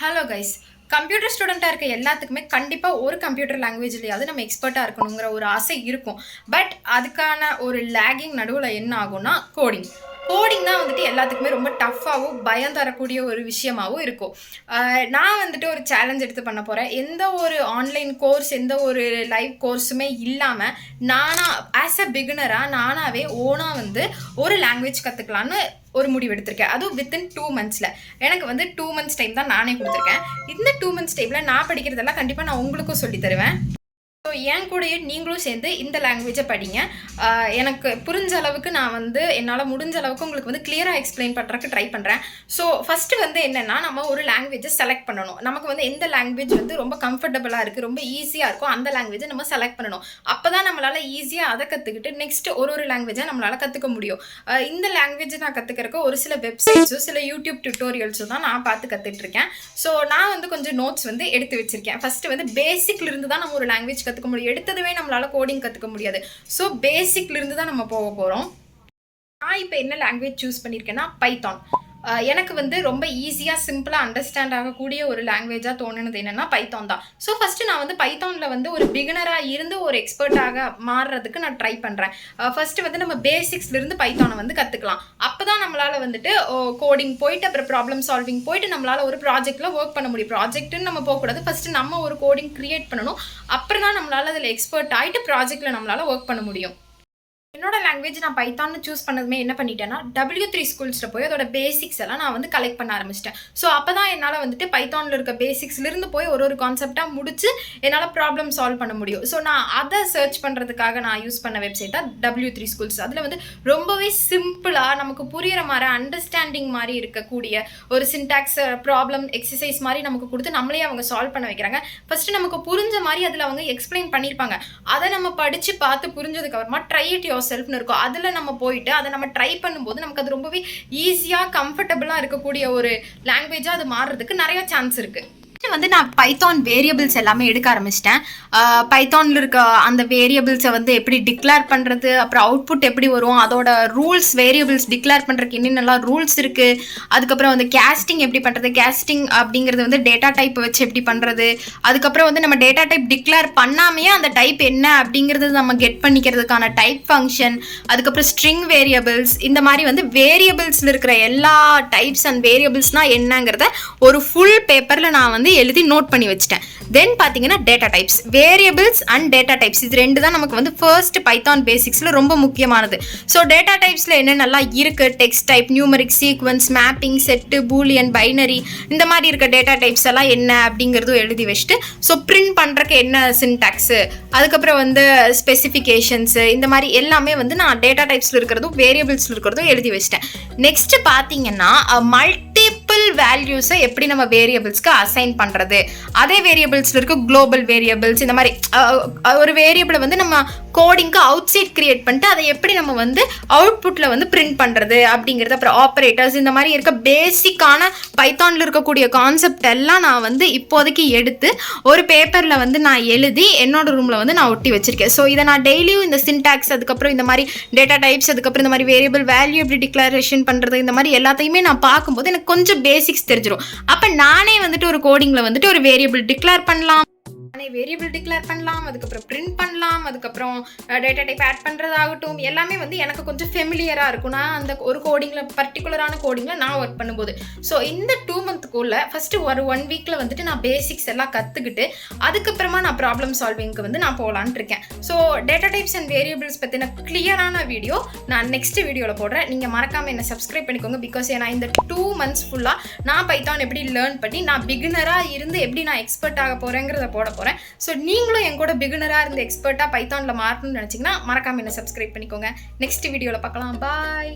Hello guys, computer ஸ்டூடெண்ட்டாக இருக்க எல்லாத்துக்குமே கண்டிப்பாக ஒரு கம்ப்யூட்டர் லாங்குவேஜ்லையாவது நம்ம எக்ஸ்பர்ட்டாக இருக்கணுங்கிற ஒரு ஆசை இருக்கும். பட் அதுக்கான ஒரு லேகிங் நடுவில் என்ன ஆகும்னா கோடிங் தான் வந்துட்டு எல்லாத்துக்குமே ரொம்ப டஃப்பாகவும் பயம் தரக்கூடிய ஒரு விஷயமாகவும் இருக்கும். நான் வந்துட்டு ஒரு சேலஞ்ச் எடுத்து பண்ண போகிறேன். எந்த ஒரு ஆன்லைன் கோர்ஸ், எந்த ஒரு லைவ் கோர்ஸுமே இல்லாமல் ஆஸ் அ பிகினராக நானாகவே ஓனாக வந்து ஒரு லாங்குவேஜ் கற்றுக்கலான்னு ஒரு முடிவு எடுத்திருக்கேன். அதுவும் வித்தின் 2 monthsல. எனக்கு வந்து 2 months டைம் தான் நானே கொடுத்துருக்கேன். இந்த 2 months டைமில் நான் படிக்கிறதெல்லாம் கண்டிப்பாக நான் உங்களுக்கும் சொல்லி தருவேன். ஸோ என் கூடயே நீங்களும் சேர்ந்து இந்த லாங்குவேஜை படிங்க. எனக்கு புரிஞ்ச அளவுக்கு நான் வந்து என்னால் முடிஞ்ச அளவுக்கு உங்களுக்கு வந்து கிளியராக எக்ஸ்பிளைன் பண்ணுறதுக்கு ட்ரை பண்ணுறேன். ஸோ ஃபஸ்ட்டு வந்து என்னென்னா, நம்ம ஒரு லாங்குவேஜை செலக்ட் பண்ணணும். நமக்கு வந்து எந்த லாங்குவேஜ் வந்து ரொம்ப கம்ஃபர்டபுளாக இருக்குது, ரொம்ப ஈஸியாக இருக்கும், அந்த லாங்குவேஜை நம்ம செலக்ட் பண்ணணும். அப்போ தான் நம்மளால் ஈஸியாக அதை கற்றுக்கிட்டு நெக்ஸ்ட் ஒரு லாங்குவேஜை நம்மளால் கற்றுக்க முடியும். இந்த லாங்குவேஜை நான் கற்றுக்கிறக்கு ஒரு சில வெப்சைட்ஸும் சில யூடியூப் டியூட்டோரியல்ஸும் தான் நான் பார்த்து கற்றுட்ருக்கேன். ஸோ நான் வந்து கொஞ்சம் நோட்ஸ் வந்து எடுத்து வச்சுருக்கேன். ஃபஸ்ட்டு வந்து பேசிக்லேருந்து தான் நம்ம ஒரு லாங்குவேஜ் கற்றுக்க முடியும். எடுத்ததுவே நம்மளால கோடிங் கற்றுக்க முடியாது. ஸோ பேசிக்லேருந்து தான் நம்ம போக போகிறோம். நான் இப்போ என்ன லாங்குவேஜ் சூஸ் பண்ணியிருக்கேன்னா பைத்தான். எனக்கு வந்து ரொம்ப ஈஸியாக சிம்பிளாக அண்டர்ஸ்டாண்ட் ஆகக்கூடிய ஒரு லாங்குவேஜாக தோணுனது என்னென்னா பைத்தான் தான். ஸோ ஃபஸ்ட்டு நான் வந்து பைத்தானில் வந்து ஒரு பிகினராக இருந்து ஒரு எக்ஸ்பர்ட்டாக மாறுறதுக்கு நான் ட்ரை பண்ணுறேன். ஃபஸ்ட்டு வந்து நம்ம பேசிக்ஸ்லேருந்து பைத்தானை வந்து கற்றுக்கலாம். அப்போ தான் நம்மளால் வந்துட்டு கோடிங் போயிட்டு அப்புறம் ப்ராப்ளம் சால்விங் போயிட்டு நம்மளால் ஒரு ப்ராஜெக்டில் ஒர்க் பண்ண முடியும். ப்ராஜெக்ட்டுன்னு நம்ம போகக்கூடாது, ஃபஸ்ட்டு நம்ம ஒரு கோடிங் க்ரியேட் பண்ணணும். அப்புறம் தான் நம்மளால் அதில் எக்ஸ்பர்ட் ஆகிட்டு ப்ராஜெக்டில் நம்மளால் ஒர்க் பண்ண முடியும். என்னோட லாங்குவேஜ் நான் பைத்தான்னு சூஸ் பண்ணதுமே என்ன பண்ணிட்டேன்னா, W3 ஸ்கூல்ஸில் போய் அதோட பேசிக்ஸ் எல்லாம் நான் வந்து கலெக்ட் பண்ண ஆரம்பிச்சிட்டேன். ஸோ அப்போ தான் என்னால் வந்துட்டு பைத்தானில் இருக்க பேசிக்ஸ்லேருந்து போய் ஒரு கான்செப்டாக முடிச்சு என்னால் ப்ராப்ளம் சால்வ் பண்ண முடியும். ஸோ நான் அதை சர்ச் பண்ணுறதுக்காக நான் யூஸ் பண்ண வெப்சைட் தான் W3 ஸ்கூல்ஸ். அதில் வந்து ரொம்பவே சிம்பிளாக நமக்கு புரிகிற மாதிரி அண்டர்ஸ்டாண்டிங் மாதிரி இருக்கக்கூடிய ஒரு சின்டாக்ஸ் ப்ராப்ளம் எக்ஸசைஸ் மாதிரி நமக்கு கொடுத்து நம்மளே அவங்க சால்வ் பண்ண வைக்கிறாங்க. ஃபஸ்ட்டு நமக்கு புரிஞ்ச மாதிரி அதில் அவங்க எக்ஸ்பிளைன் பண்ணியிருப்பாங்க. அதை நம்ம படித்து பார்த்து புரிஞ்சதுக்கு அப்புறமா ட்ரை இட் யோர் செல்ஃப்னு இருக்கும். அதில் நம்ம போயிட்டு அதை நம்ம ட்ரை பண்ணும்போது நமக்கு அது ரொம்பவே ஈஸியாக கம்ஃபர்டபுளாக இருக்கக்கூடிய ஒரு லாங்குவேஜாக அது மாறுறதுக்கு நிறைய சான்ஸ் இருக்குது. வந்து நான் பைத்தான் வேரியபிள்ஸ் எல்லாமே எடுக்க ஆரம்பிச்சிட்டேன். பைத்தானில் இருக்க அந்த வேரியபிள்ஸை வந்து எப்படி டிக்ளேர் பண்ணுறது, அப்புறம் அவுட்புட் எப்படி வரும், அதோட ரூல்ஸ், வேரியபிள்ஸ் டிக்ளேர் பண்ணுறதுக்கு என்னென்னலாம் ரூல்ஸ் இருக்குது, அதுக்கப்புறம் வந்து கேஸ்டிங் எப்படி பண்ணுறது, கேஸ்டிங் அப்படிங்கிறது வந்து டேட்டா டைப் வச்சு எப்படி பண்ணுறது, அதுக்கப்புறம் வந்து நம்ம டேட்டா டைப் டிக்ளேர் பண்ணாமையே அந்த டைப் என்ன அப்படிங்கிறது நம்ம கெட் பண்ணிக்கிறதுக்கான டைப் ஃபங்க்ஷன், அதுக்கப்புறம் ஸ்ட்ரிங் வேரியபிள்ஸ், இந்த மாதிரி வந்து வேரியபிள்ஸில் இருக்கிற எல்லா டைப்ஸ் அண்ட் வேரியபிள்ஸ்னால் என்னங்கிறத ஒரு ஃபுல் பேப்பரில் நான் வந்து எழுதி நோட் பண்ணி வச்சிட்டேன். தென் பார்த்தீங்கன்னா data types, variables and data types, இது ரெண்டு தான் நமக்கு வந்து ஃபர்ஸ்ட் பைத்தான் பேசிக்ஸில் ரொம்ப முக்கியமானது. ஸோ டேட்டா டைப்ஸில் என்னென்னலாம் இருக்குது, text type, numeric, sequence, mapping, set, Boolean, binary, இந்த மாதிரி இருக்க டேட்டா டைப்ஸ் எல்லாம் என்ன அப்படிங்கிறதும் எழுதி வச்சுட்டு, ஸோ பிரிண்ட் பண்ணுறக்கு என்ன சின்டாக்ஸு, அதுக்கப்புறம் வந்து ஸ்பெசிஃபிகேஷன்ஸு, இந்த மாதிரி எல்லாமே வந்து நான் டேட்டா டைப்ஸில் இருக்கிறதும் வேரியபிள்ஸில் இருக்கிறதும் எழுதி வச்சிட்டேன். நெக்ஸ்ட் பார்த்தீங்கன்னா வேல்யூஸை எப்படி நம்ம வேரியபிள்ஸ்க்கு அசைன் பண்ணுறது, அதே வேரியபிள்ஸில் இருக்க குளோபல் வேரியபிள்ஸ், இந்த மாதிரி ஒரு வேரியபிளை வந்து நம்ம கோடிங்க்கு அவுட் சைட் கிரியேட் பண்ணிட்டு அதை எப்படி நம்ம வந்து அவுட்புட்டில் வந்து பிரிண்ட் பண்ணுறது அப்படிங்கிறது, அப்புறம் ஆப்ரேட்டர்ஸ், இந்த மாதிரி இருக்க பேசிக்கான பைத்தானில் இருக்கக்கூடிய கான்செப்ட் எல்லாம் நான் வந்து இப்போதைக்கு எடுத்து ஒரு பேப்பரில் வந்து நான் எழுதி என்னோட ரூமில் வந்து நான் ஒட்டி வச்சிருக்கேன். ஸோ இதை நான் டெய்லியும் இந்த சின்டாக்ஸ், அதுக்கப்புறம் இந்த மாதிரி டேட்டா டைப்ஸ், அதுக்கப்புறம் இந்த மாதிரி வேரியபிள் வேல்யூ எப்படி டிக்ளரேஷன் பண்ணுறது, இந்த மாதிரி எல்லாத்தையுமே நான் பார்க்கும்போது எனக்கு கொஞ்சம் பேசிக்ஸ் தெரிஞ்சிடும். அப்போ நானே வந்துட்டு ஒரு கோடிங்கில் வந்துட்டு ஒரு வேரியபிள் டிக்ளேர் பண்ணலாம், வேரியபிள் டிக்ளேர் பண்ணலாம், அதுக்கப்புறம் பிரிண்ட் பண்ணலாம், அதுக்கப்புறம் டேட்டா டைப் ஆட் பண்ணுறதாகட்டும், எல்லாமே வந்து எனக்கு கொஞ்சம் ஃபெமிலியராக இருக்கும். நான் அந்த ஒரு கோடிங்கில் பர்டிகுலரான கோடிங்கில் நான் ஒர்க் பண்ணும்போது. ஸோ இந்த 2 monthக்குள்ளே ஃபஸ்ட்டு ஒரு 1 weekல வந்துட்டு நான் பேசிக்ஸ் எல்லாம் கற்றுக்கிட்டு அதுக்கப்புறமா நான் ப்ராப்ளம் சால்விங்க்கு வந்து நான் போகலான்ட்டு இருக்கேன். So data types and variables பற்றின கிளியரான வீடியோ நான் நெக்ஸ்ட் வீடியோவில் போடுறேன். நீங்கள் மறக்காமல் என்னை சப்ஸ்கிரைப் பண்ணிக்கோங்க. பிகாஸ் ஏன்னா இந்த 2 months ஃபுல்லாக நான் பைத்தான் எப்படி லேர்ன் பண்ணி நான் பிகினராக இருந்து எப்படி நான் எக்ஸ்பர்ட் ஆக போகிறேங்கிறத போட போகிறேன். ஸோ நீங்களும் என் கூட பிகினராக இருந்து எக்ஸ்பர்ட்டாக பைத்தானில் மாறணும்னு நினச்சிங்கன்னா மறக்காமல் என்ன சப்ஸ்கிரைப் பண்ணிக்கோங்க. நெக்ஸ்ட் வீடியோவில் பார்க்கலாம். பாய்.